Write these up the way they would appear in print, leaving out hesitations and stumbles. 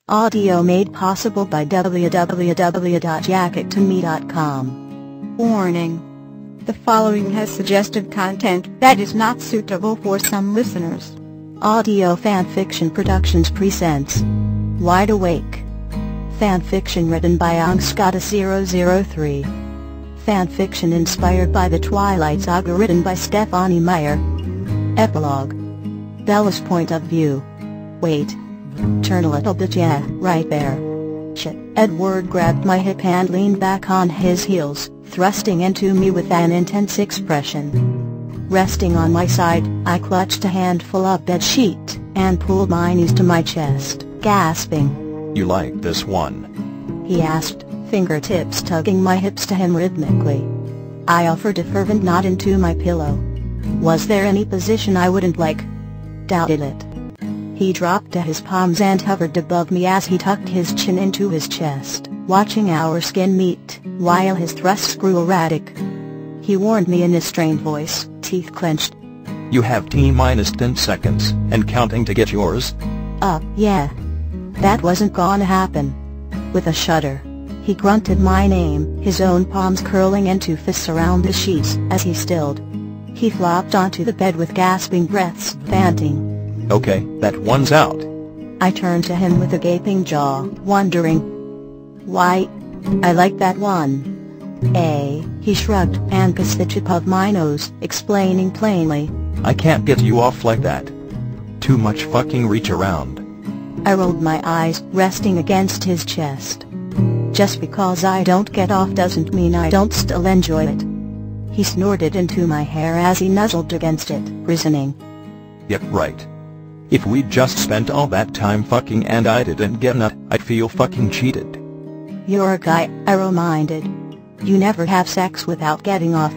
Audio made possible by www.jackettome.com. Warning. The following has suggested content that is not suitable for some listeners. Audio Fanfiction Productions presents Wide Awake. Fanfiction written by Angskata003. Fanfiction inspired by the Twilight Saga written by Stephanie Meyer. Epilogue. Bella's point of view. Wait. Turn a little bit, yeah, right there. Shit. Edward grabbed my hip and leaned back on his heels, thrusting into me with an intense expression. Resting on my side, I clutched a handful of bedsheet, and pulled my knees to my chest, gasping. You like this one? He asked, fingertips tugging my hips to him rhythmically. I offered a fervent nod into my pillow. Was there any position I wouldn't like? Doubted it. He dropped to his palms and hovered above me as he tucked his chin into his chest, watching our skin meet, while his thrusts grew erratic. He warned me in a strained voice, teeth clenched. You have T-10 seconds, and counting to get yours? Yeah. That wasn't gonna happen. With a shudder, he grunted my name, his own palms curling into fists around the sheets as he stilled. He flopped onto the bed with gasping breaths, panting. Okay, that one's out. I turned to him with a gaping jaw, wondering. Why? I like that one. He shrugged and kissed the tip of my nose, explaining plainly. I can't get you off like that. Too much fucking reach around. I rolled my eyes, resting against his chest. Just because I don't get off doesn't mean I don't still enjoy it. He snorted into my hair as he nuzzled against it, reasoning. Yep, right. If we'd just spent all that time fucking and I didn't get nut, I'd feel fucking cheated. You're a guy, I reminded. You never have sex without getting off.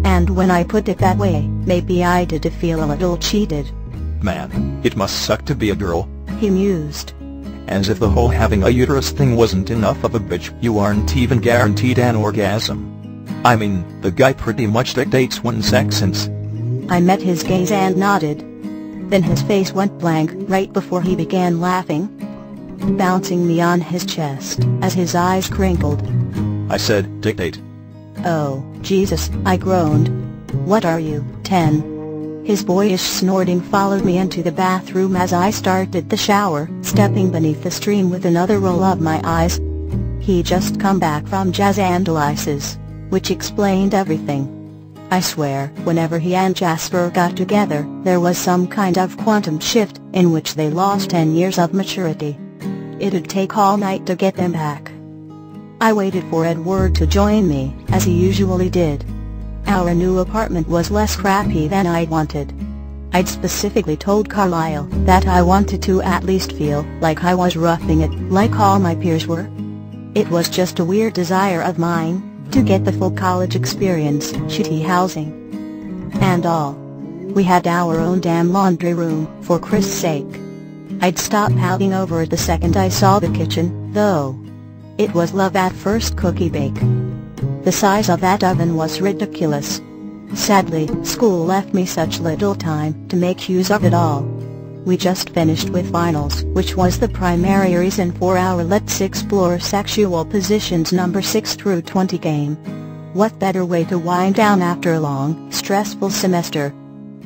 And when I put it that way, maybe I did feel a little cheated. Man, it must suck to be a girl. He mused. As if the whole having a uterus thing wasn't enough of a bitch, you aren't even guaranteed an orgasm. I mean, the guy pretty much dictates when sex ends. I met his gaze and nodded. Then his face went blank right before he began laughing, bouncing me on his chest as his eyes crinkled. I said, dictate. Oh, Jesus, I groaned. What are you, 10? His boyish snorting followed me into the bathroom as I started the shower, stepping beneath the stream with another roll of my eyes. He'd just come back from jazz and Elise's, which explained everything. I swear, whenever he and Jasper got together, there was some kind of quantum shift, in which they lost 10 years of maturity. It'd take all night to get them back. I waited for Edward to join me, as he usually did. Our new apartment was less crappy than I'd wanted. I'd specifically told Carlisle that I wanted to at least feel like I was roughing it, like all my peers were. It was just a weird desire of mine, to get the full college experience, shitty housing and all. We had our own damn laundry room, for Chris' sake. I'd stop pouting over it the second I saw the kitchen, though. It was love at first cookie bake. The size of that oven was ridiculous. Sadly, school left me such little time to make use of it all. We just finished with finals, which was the primary reason for our Let's Explore Sexual Positions number 6 through 20 game. What better way to wind down after a long, stressful semester?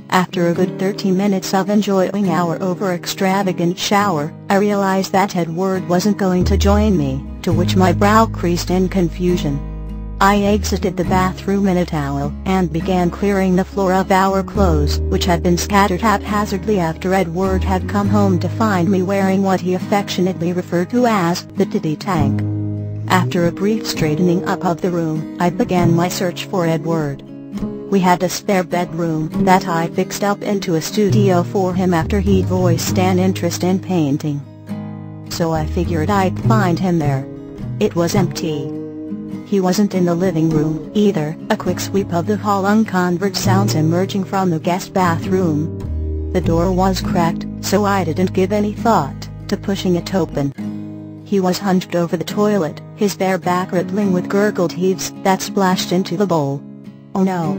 After a good 30 minutes of enjoying our over-extravagant shower, I realized that Edward wasn't going to join me, to which my brow creased in confusion. I exited the bathroom in a towel and began clearing the floor of our clothes, which had been scattered haphazardly after Edward had come home to find me wearing what he affectionately referred to as the titty tank. After a brief straightening up of the room, I began my search for Edward. We had a spare bedroom that I fixed up into a studio for him after he'd voiced an interest in painting. So I figured I'd find him there. It was empty. He wasn't in the living room, either. A quick sweep of the hall unconverted sounds emerging from the guest bathroom. The door was cracked, so I didn't give any thought to pushing it open. He was hunched over the toilet, his bare back rippling with gurgled heaves that splashed into the bowl. Oh no!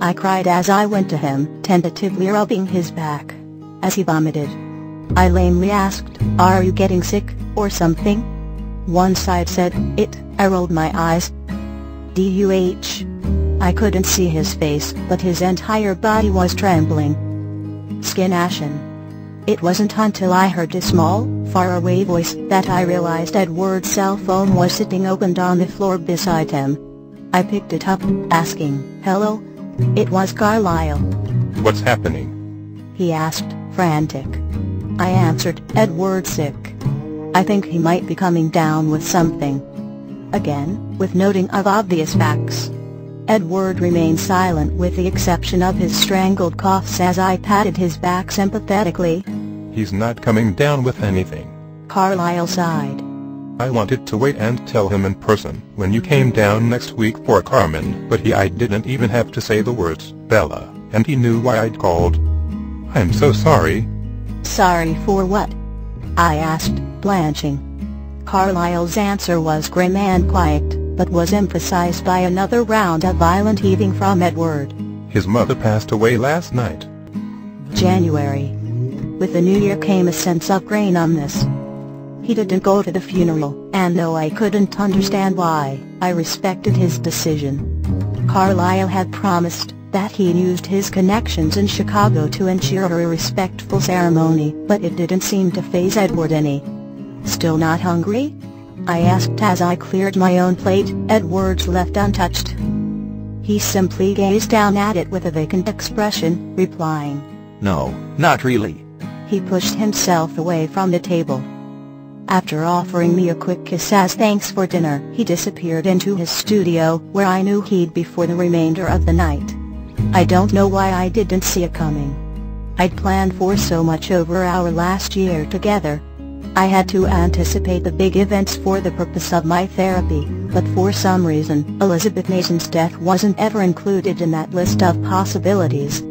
I cried as I went to him, tentatively rubbing his back, as he vomited. I lamely asked, "Are you getting sick, or something?" One side said, "It." I rolled my eyes. "Duh." I couldn't see his face, but his entire body was trembling. Skin ashen. It wasn't until I heard a small, faraway voice that I realized Edward's cell phone was sitting opened on the floor beside him. I picked it up, asking, "Hello?" It was Carlisle. "What's happening?" he asked, frantic. I answered, "Edward's sick. I think he might be coming down with something." Again, with noting of obvious facts. Edward remained silent with the exception of his strangled coughs as I patted his back sympathetically. "He's not coming down with anything." Carlisle sighed. "I wanted to wait and tell him in person when you came down next week for Carmen, but I didn't even have to say the words, Bella, and he knew why I'd called. I'm so sorry." "Sorry for what?" I asked, blanching. Carlisle's answer was grim and quiet, but was emphasized by another round of violent heaving from Edward. "His mother passed away last night." January. With the new year came a sense of grey numbness. He didn't go to the funeral, and though I couldn't understand why, I respected his decision. Carlisle had promised that he'd used his connections in Chicago to ensure a respectful ceremony, but it didn't seem to faze Edward any. "Still not hungry?" I asked as I cleared my own plate. Edward's left untouched. He simply gazed down at it with a vacant expression, replying, "No, not really." He pushed himself away from the table. After offering me a quick kiss as thanks for dinner, he disappeared into his studio, where I knew he'd be for the remainder of the night. I don't know why I didn't see it coming. I'd planned for so much over our last year together. I had to anticipate the big events for the purpose of my therapy, but for some reason, Elizabeth Mason's death wasn't ever included in that list of possibilities.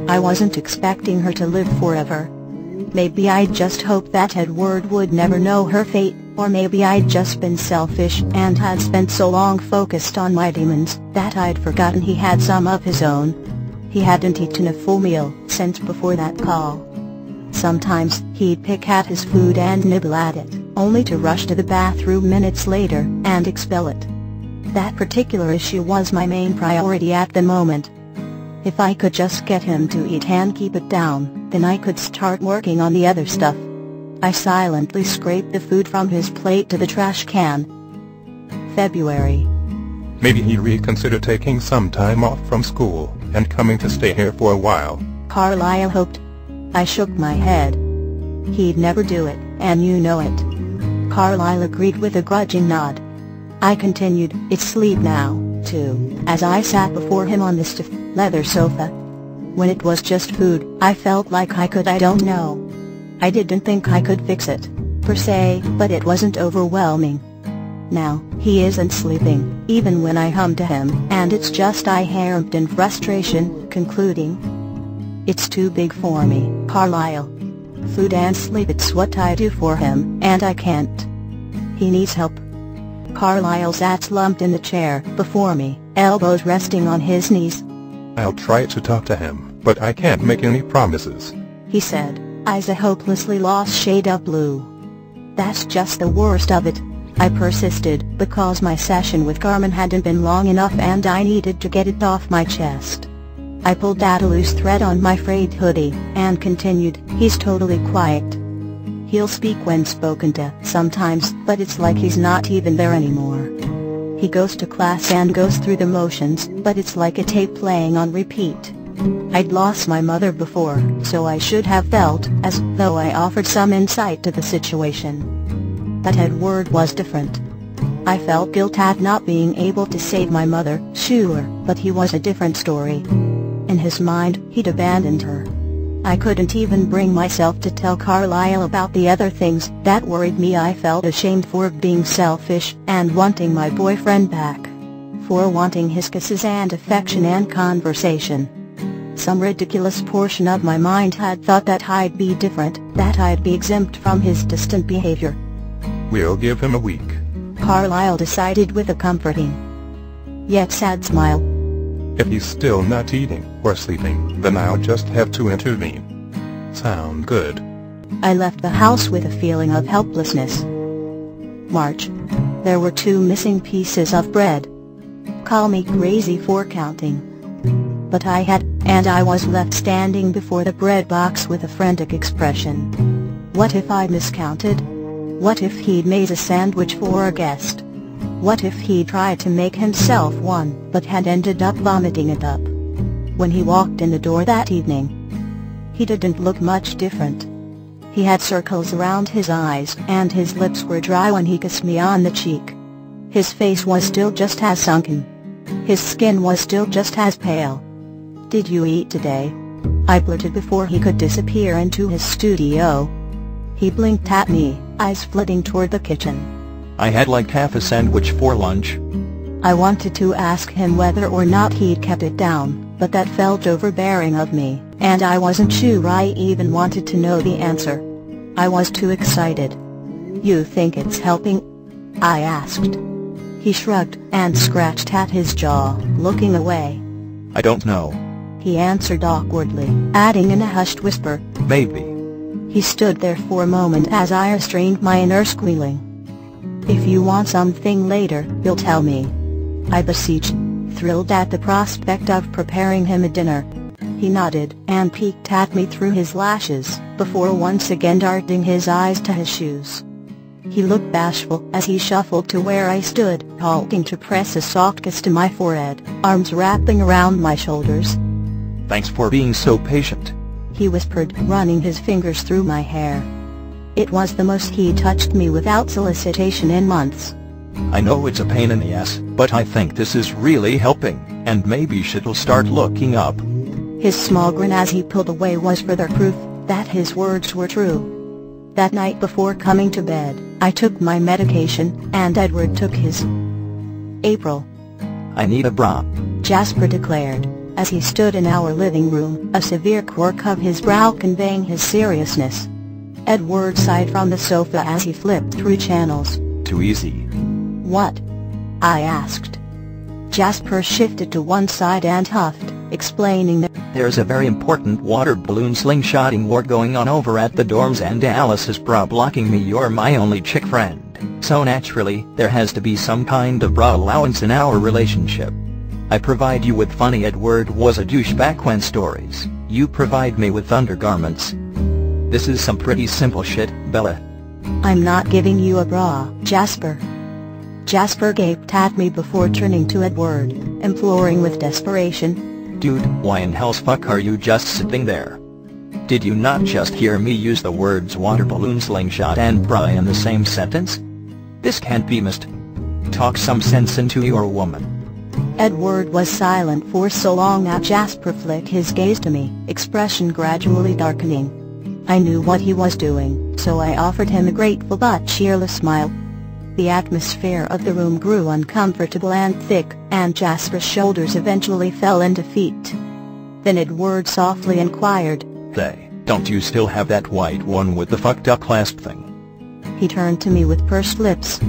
I wasn't expecting her to live forever. Maybe I'd just hoped that Edward would never know her fate, or maybe I'd just been selfish and had spent so long focused on my demons that I'd forgotten he had some of his own. He hadn't eaten a full meal since before that call. Sometimes he'd pick at his food and nibble at it, only to rush to the bathroom minutes later and expel it. That particular issue was my main priority at the moment. If I could just get him to eat and keep it down, then I could start working on the other stuff. I silently scraped the food from his plate to the trash can. February. "Maybe he'd reconsider taking some time off from school and coming to stay here for a while." Carlisle hoped. I shook my head. "He'd never do it, and you know it." Carlisle agreed with a grudging nod. I continued, "It's sleep now, too," as I sat before him on the stiff, leather sofa. When it was just food, I felt like I don't know. I didn't think I could fix it, per se, but it wasn't overwhelming. Now, he isn't sleeping, even when I hum to him, and it's just I harped in frustration, concluding, "It's too big for me, Carlisle. Food and sleep, it's what I do for him, and I can't. He needs help." Carlisle sat slumped in the chair before me, elbows resting on his knees. "I'll try to talk to him, but I can't make any promises," he said, eyes a hopelessly lost shade of blue. "That's just the worst of it," I persisted, because my session with Carmen hadn't been long enough and I needed to get it off my chest. I pulled out a loose thread on my frayed hoodie, and continued, "He's totally quiet. He'll speak when spoken to, sometimes, but it's like he's not even there anymore. He goes to class and goes through the motions, but it's like a tape playing on repeat. I'd lost my mother before, so I should have felt as though I offered some insight to the situation. But Edward was different. I felt guilt at not being able to save my mother, sure, but he was a different story. In his mind, he'd abandoned her. I couldn't even bring myself to tell Carlisle about the other things that worried me. I felt ashamed for being selfish and wanting my boyfriend back. For wanting his kisses and affection and conversation. Some ridiculous portion of my mind had thought that I'd be different, that I'd be exempt from his distant behavior. "We'll give him a week," Carlisle decided with a comforting, yet sad smile. "If he's still not eating or sleeping, then I'll just have to intervene." "Sound good?" I left the house with a feeling of helplessness. March. There were 2 missing pieces of bread. Call me crazy for counting. But I had, and I was left standing before the bread box with a frantic expression. What if I miscounted? What if he'd made a sandwich for a guest? What if he tried to make himself one, but had ended up vomiting it up? When he walked in the door that evening, he didn't look much different. He had circles around his eyes, and his lips were dry when he kissed me on the cheek. His face was still just as sunken. His skin was still just as pale. "Did you eat today?" I blurted before he could disappear into his studio. He blinked at me, eyes flitting toward the kitchen. I had like half a sandwich for lunch. I wanted to ask him whether or not he'd kept it down, but that felt overbearing of me, and I wasn't sure I even wanted to know the answer. I was too excited. "You think it's helping?" I asked. He shrugged and scratched at his jaw, looking away. "I don't know," he answered awkwardly, adding in a hushed whisper, "Maybe." He stood there for a moment as I restrained my inner squealing. "If you want something later, you'll tell me," I beseeched, thrilled at the prospect of preparing him a dinner. He nodded and peeked at me through his lashes, before once again darting his eyes to his shoes. He looked bashful as he shuffled to where I stood, halting to press a soft kiss to my forehead, arms wrapping around my shoulders. "Thanks for being so patient," he whispered, running his fingers through my hair. It was the most he touched me without solicitation in months. "I know it's a pain in the ass, but I think this is really helping, and maybe she'll start looking up." His small grin as he pulled away was further proof that his words were true. That night before coming to bed, I took my medication, and Edward took his. "April, "I need a bra," Jasper declared, as he stood in our living room, a severe quirk of his brow conveying his seriousness. Edward sighed from the sofa as he flipped through channels. "Too easy." "What?" I asked. Jasper shifted to one side and huffed, explaining that "There's a very important water balloon slingshotting war going on over at the dorms, and Alice is bra blocking me. You're my only chick friend, so naturally, there has to be some kind of bra allowance in our relationship. I provide you with funny Edward was a douche back when stories, you provide me with undergarments. This is some pretty simple shit, Bella." "I'm not giving you a bra, Jasper." Jasper gaped at me before turning to Edward, imploring with desperation. "Dude, why in hell's fuck are you just sitting there? Did you not just hear me use the words water balloon slingshot and bra in the same sentence? This can't be missed. Talk some sense into your woman." Edward was silent for so long that Jasper flicked his gaze to me, expression gradually darkening. I knew what he was doing, so I offered him a grateful but cheerless smile. The atmosphere of the room grew uncomfortable and thick, and Jasper's shoulders eventually fell into defeat. Then Edward softly inquired, Don't you still have that white one with the fucked up clasp thing?" He turned to me with pursed lips.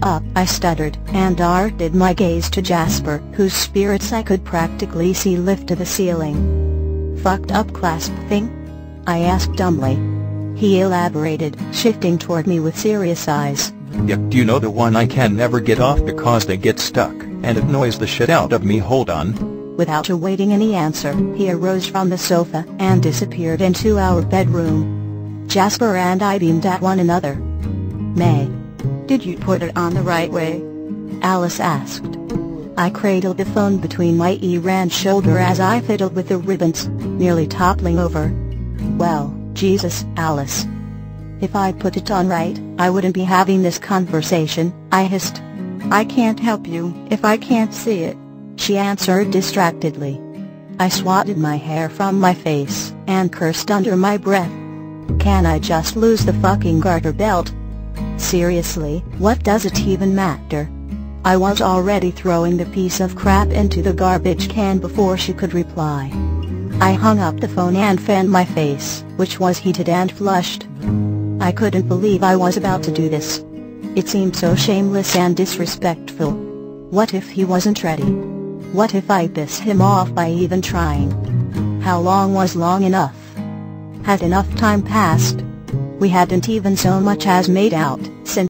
I stuttered, and darted my gaze to Jasper, whose spirits I could practically see lift to the ceiling. "Fucked up clasp thing?" I asked dumbly. He elaborated, shifting toward me with serious eyes. "Yeah, do you know the one I can never get off because they get stuck, and it annoys the shit out of me? Hold on." Without awaiting any answer, he arose from the sofa and disappeared into our bedroom. Jasper and I beamed at one another. "May, did you put it on the right way?" Alice asked. I cradled the phone between my errant shoulder as I fiddled with the ribbons, nearly toppling over. "Well, Jesus, Alice. If I put it on right, I wouldn't be having this conversation," I hissed. "I can't help you if I can't see it," she answered distractedly. I swatted my hair from my face, and cursed under my breath. Can I just lose the fucking garter belt? Seriously, what does it even matter? I was already throwing the piece of crap into the garbage can before she could reply. I hung up the phone and fanned my face, which was heated and flushed. I couldn't believe I was about to do this. It seemed so shameless and disrespectful. What if he wasn't ready? What if I pissed him off by even trying? How long was long enough? Had enough time passed? We hadn't even so much as made out, since